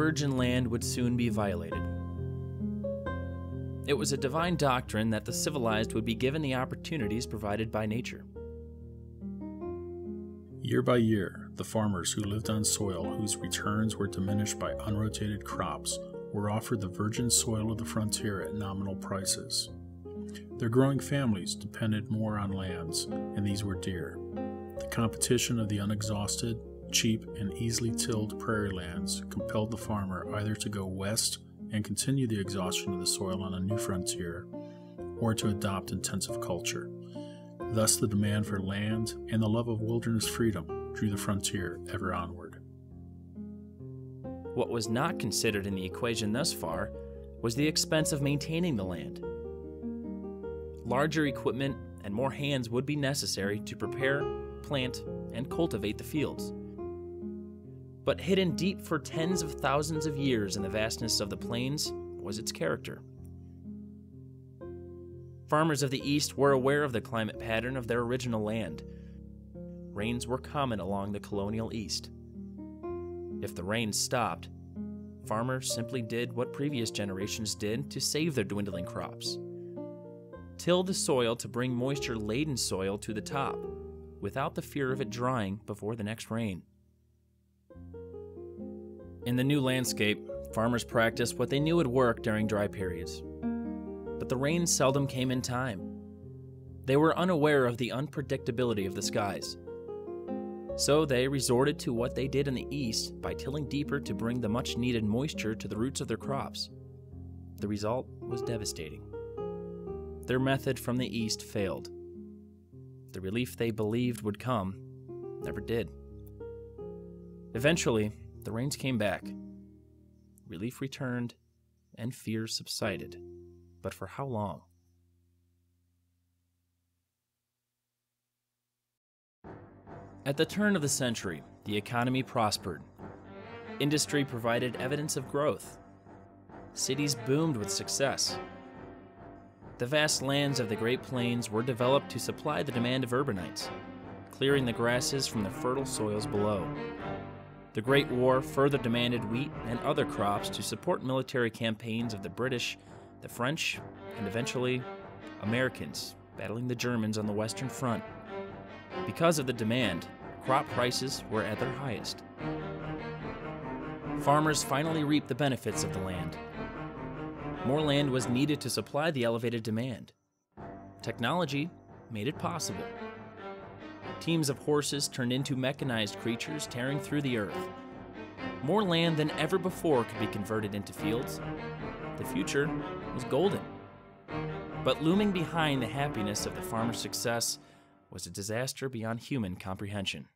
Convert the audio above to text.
virgin land would soon be violated. It was a divine doctrine that the civilized would be given the opportunities provided by nature. Year by year, the farmers who lived on soil whose returns were diminished by unrotated crops were offered the virgin soil of the frontier at nominal prices. Their growing families depended more on lands, and these were dear. The competition of the unexhausted, cheap, and easily tilled prairie lands compelled the farmer either to go west and continue the exhaustion of the soil on a new frontier, or to adopt intensive culture. Thus, the demand for land and the love of wilderness freedom drew the frontier ever onward. What was not considered in the equation thus far was the expense of maintaining the land. Larger equipment and more hands would be necessary to prepare, plant, and cultivate the fields. But hidden deep for tens of thousands of years in the vastness of the plains was its character. Farmers of the East were aware of the climate pattern of their original land. Rains were common along the colonial East. If the rains stopped, farmers simply did what previous generations did to save their dwindling crops. Till the soil to bring moisture-laden soil to the top, without the fear of it drying before the next rain. In the new landscape, farmers practiced what they knew would work during dry periods. But the rain seldom came in time. They were unaware of the unpredictability of the skies. So they resorted to what they did in the East by tilling deeper to bring the much-needed moisture to the roots of their crops. The result was devastating. Their method from the East failed. The relief they believed would come never did. Eventually, the rains came back. Relief returned, and fear subsided. But for how long? At the turn of the century, the economy prospered. Industry provided evidence of growth. Cities boomed with success. The vast lands of the Great Plains were developed to supply the demand of urbanites, clearing the grasses from the fertile soils below. The Great War further demanded wheat and other crops to support military campaigns of the British, the French, and eventually Americans battling the Germans on the Western Front. Because of the demand, crop prices were at their highest. Farmers finally reaped the benefits of the land. More land was needed to supply the elevated demand. Technology made it possible. Teams of horses turned into mechanized creatures tearing through the earth. More land than ever before could be converted into fields. The future was golden. But looming behind the happiness of the farmer's success was a disaster beyond human comprehension.